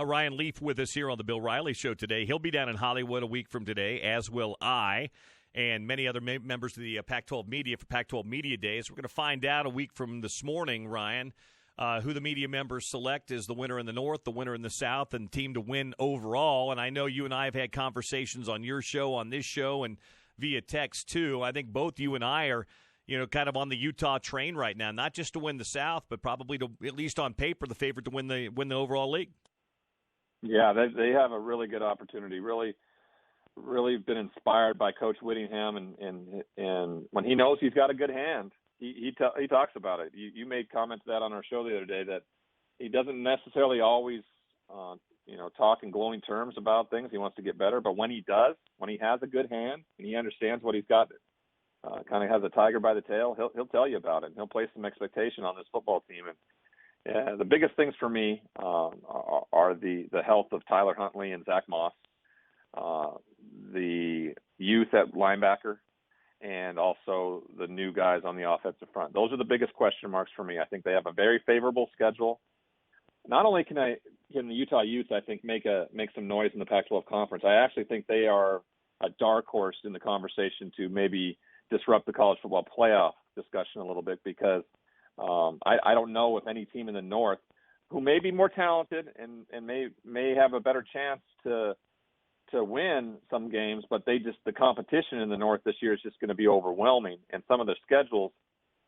Ryan Leaf with us here on the Bill Riley Show today. He'll be down in Hollywood a week from today, as will I, and many other members of the Pac-12 media for Pac-12 Media Days. We're going to find out a week from this morning, Ryan, who the media members select as the winner in the North, the winner in the South, and team to win overall. And I know you and I have had conversations on your show, on this show, and via text, too. I think both you and I are, kind of on the Utah train right now, not just to win the South, but probably to, at least on paper, the favorite to win the overall league. Yeah, they have a really good opportunity. Really been inspired by Coach Whittingham, and when he knows he's got a good hand, he talks about it. You made comments that on our show the other day that he doesn't necessarily always talk in glowing terms about things. He wants to get better, but when he does, when he has a good hand and he understands what he's got, kind of has a tiger by the tail, he'll tell you about it. And he'll place some expectation on this football team. And the biggest things for me are the health of Tyler Huntley and Zach Moss, the youth at linebacker, and also the new guys on the offensive front. Those are the biggest question marks for me. I think they have a very favorable schedule. Not only can the Utah Utes, I think, make some noise in the Pac-12 conference, I actually think they are a dark horse in the conversation to maybe disrupt the college football playoff discussion a little bit, because I don't know if any team in the North, who may be more talented and may have a better chance to win some games, but the competition in the North this year is just going to be overwhelming, and some of the schedules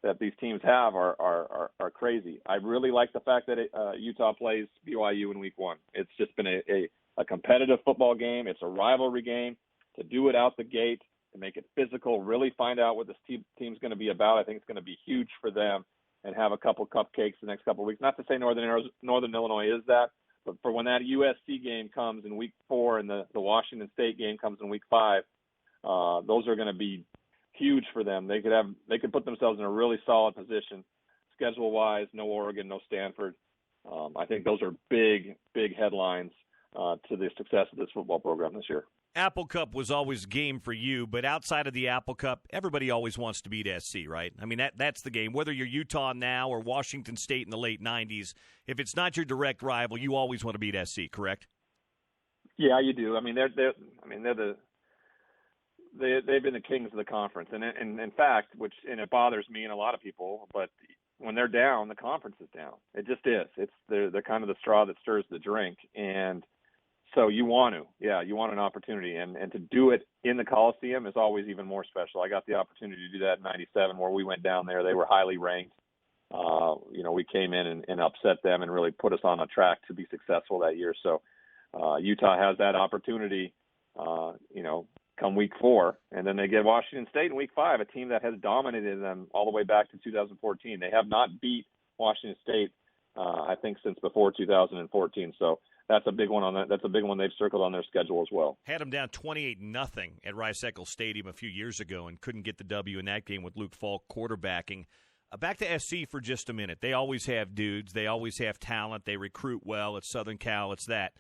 that these teams have are crazy. I really like the fact that Utah plays BYU in week 1. It's just been a competitive football game. It's a rivalry game. To do it out the gate, to make it physical, really find out what this team's going to be about, I think it's going to be huge for them, and have a couple cupcakes the next couple of weeks. Not to say Northern Illinois is that, but for when that USC game comes in week 4 and the Washington State game comes in week 5, those are going to be huge for them. They could put themselves in a really solid position, schedule-wise. No Oregon, no Stanford. I think those are big headlines to the success of this football program this year. Apple Cup was always game for you, but outside of the Apple Cup, everybody always wants to beat SC, right? I mean, that's the game. Whether you're Utah now or Washington State in the late 90s, if it's not your direct rival, you always want to beat SC, correct? Yeah, you do. I mean, they've been the kings of the conference, and in fact, it bothers me and a lot of people, but when they're down, the conference is down. It just is. They're kind of the straw that stirs the drink, and so you want an opportunity, and to do it in the Coliseum is always even more special. I got the opportunity to do that in '97, where we went down there. They were highly ranked. We came in and upset them and really put us on a track to be successful that year. So Utah has that opportunity, come week 4, and then they get Washington State in week 5, a team that has dominated them all the way back to 2014. They have not beat Washington State, I think, since before 2014. So that's a big one on that. That's a big one they've circled on their schedule as well. Had them down 28-0 at Rice-Eccles Stadium a few years ago and couldn't get the W in that game with Luke Falk quarterbacking. Back to SC for just a minute. They always have dudes. They always have talent. They recruit well. It's Southern Cal. It's that.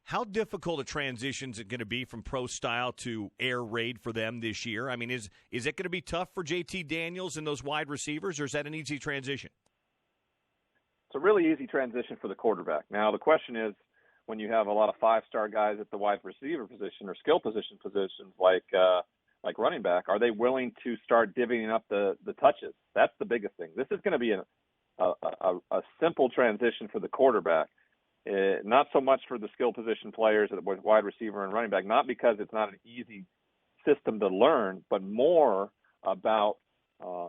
How difficult a transition is it going to be from pro style to air raid for them this year? I mean, is it going to be tough for JT Daniels and those wide receivers, or is that an easy transition? It's a really easy transition for the quarterback. Now, the question is, when you have a lot of 5-star guys at the wide receiver position or skill positions like running back, are they willing to start divvying up the touches? That's the biggest thing. This is going to be a simple transition for the quarterback. Not so much for the skill position players at wide receiver and running back, not because it's not an easy system to learn, but more about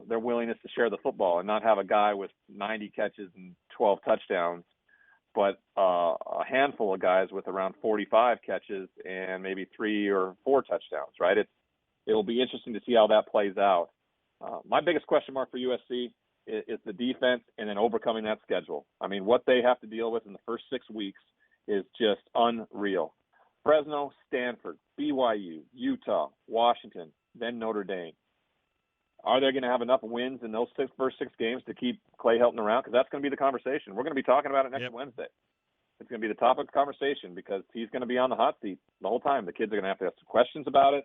their willingness to share the football and not have a guy with 90 catches and 12 touchdowns, but a handful of guys with around 45 catches and maybe 3 or 4 touchdowns, right? It'll be interesting to see how that plays out. My biggest question mark for USC is the defense and then overcoming that schedule. I mean, what they have to deal with in the first 6 weeks is just unreal. Fresno, Stanford, BYU, Utah, Washington, then Notre Dame. Are they going to have enough wins in those first 6 games to keep Clay Helton around? Because that's going to be the conversation. We're going to be talking about it next Wednesday. It's going to be the topic of conversation because he's going to be on the hot seat the whole time. The kids are going to have to ask some questions about it.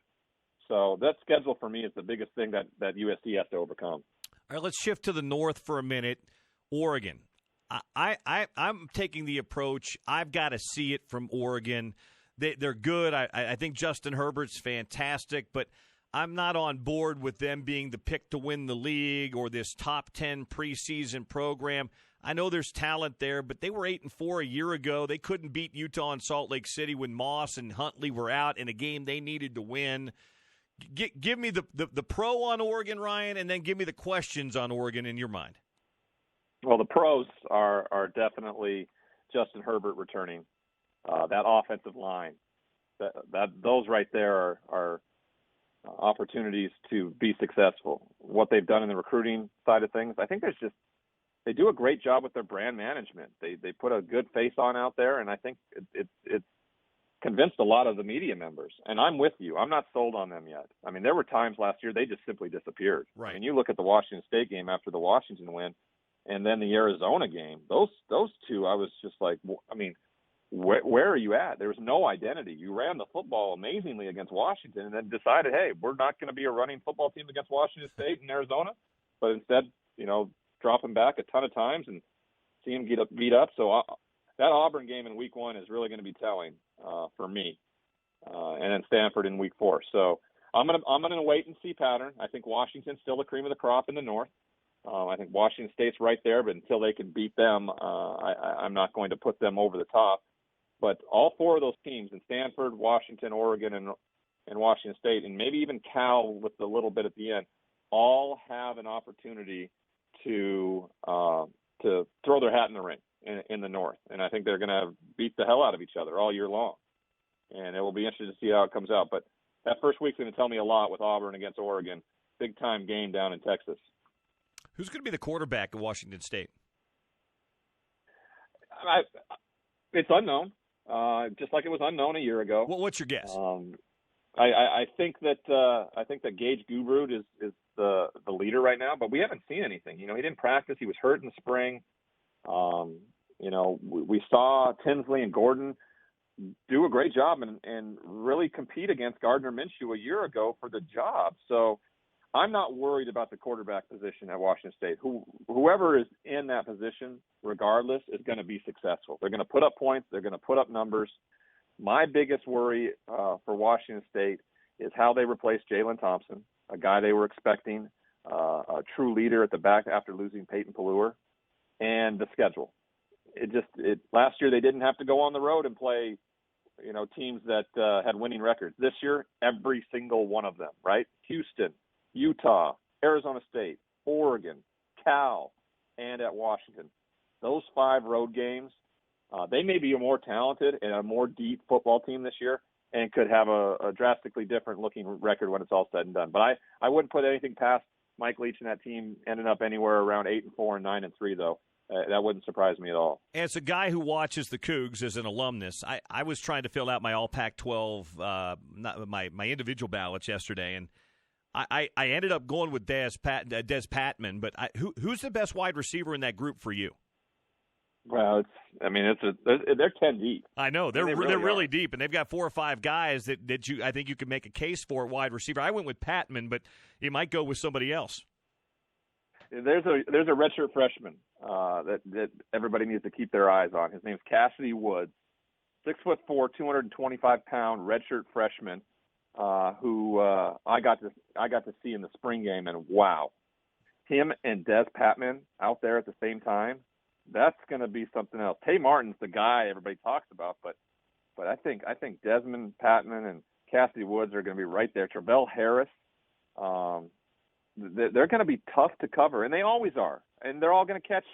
So that schedule for me is the biggest thing that USC has to overcome. All right, let's shift to the north for a minute. Oregon. I'm taking the approach, I've got to see it from Oregon. They're good. I think Justin Herbert's fantastic, but I'm not on board with them being the pick to win the league or this top 10 preseason program. I know there's talent there, but they were 8-4 a year ago. They couldn't beat Utah and Salt Lake City when Moss and Huntley were out in a game they needed to win. Give me the pro on Oregon, Ryan, and then give me the questions on Oregon in your mind. Well, the pros are definitely Justin Herbert returning. That offensive line, those right there are opportunities to be successful. What they've done in the recruiting side of things, I think they do a great job with their brand management. They put a good face on out there, and I think it's convinced a lot of the media members. And I'm with you. I'm not sold on them yet. I mean, there were times last year they just simply disappeared. Right. I mean, you look at the Washington State game after the Washington win, and then the Arizona game. Those two, I was just like, I mean, where are you at? There was no identity. You ran the football amazingly against Washington and then decided, hey, we're not going to be a running football team against Washington State and Arizona, but instead, dropping back a ton of times and see them get beat up. So that Auburn game in week 1 is really going to be telling for me, and then Stanford in week 4. So I'm gonna wait and see pattern. I think Washington's still the cream of the crop in the North. I think Washington State's right there, but until they can beat them, I'm not going to put them over the top. But all 4 of those teams in Stanford, Washington, Oregon, and Washington State, and maybe even Cal with a little bit at the end, all have an opportunity to throw their hat in the ring in the North. And I think they're going to beat the hell out of each other all year long. And it will be interesting to see how it comes out. But that first week's going to tell me a lot with Auburn against Oregon. Big-time game down in Texas. Who's going to be the quarterback at Washington State? It's unknown, just like it was unknown a year ago. Well, what's your guess? I think that Gage Gubrud is the leader right now, but we haven't seen anything. He didn't practice. He was hurt in the spring. We saw Tinsley and Gordon do a great job and really compete against Gardner Minshew a year ago for the job. So I'm not worried about the quarterback position at Washington State. Whoever is in that position, regardless, is going to be successful. They're going to put up points. They're going to put up numbers. My biggest worry for Washington State is how they replace Jalen Thompson, a guy they were expecting, a true leader at the back after losing Peyton Pallure, and the schedule. Last year they didn't have to go on the road and play, teams that had winning records. This year, every single one of them, right? Houston, Utah, Arizona State, Oregon, Cal, and at Washington. Those 5 road games, they may be a more talented and a more deep football team this year and could have a drastically different looking record when it's all said and done. But I wouldn't put anything past Mike Leach and that team ending up anywhere around 8-4 and 9-3, though. That wouldn't surprise me at all. As a guy who watches the Cougs as an alumnus, I was trying to fill out my All Pac-12, my individual ballots yesterday, and I ended up going with Des Patman. But who's the best wide receiver in that group for you? Well, they're 10 deep. I know they're really deep, and they've got 4 or 5 guys that I think you could make a case for at wide receiver. I went with Patman, but you might go with somebody else. There's a redshirt freshman that everybody needs to keep their eyes on. His name's Cassidy Woods, 6'4", 225-pound redshirt freshman who I got to see in the spring game, and wow, him and Des Patman out there at the same time. That's going to be something else. Tay Martin's the guy everybody talks about, but I think Desmond Patman and Cassidy Woods are going to be right there. Travell Harris, they're going to be tough to cover, and they always are. And they're all going to catch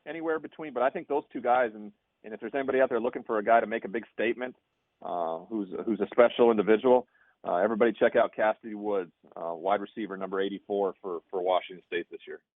anywhere between. But I think those 2 guys, and if there's anybody out there looking for a guy to make a big statement, who's a special individual, everybody check out Cassidy Woods, wide receiver number 84 for Washington State this year.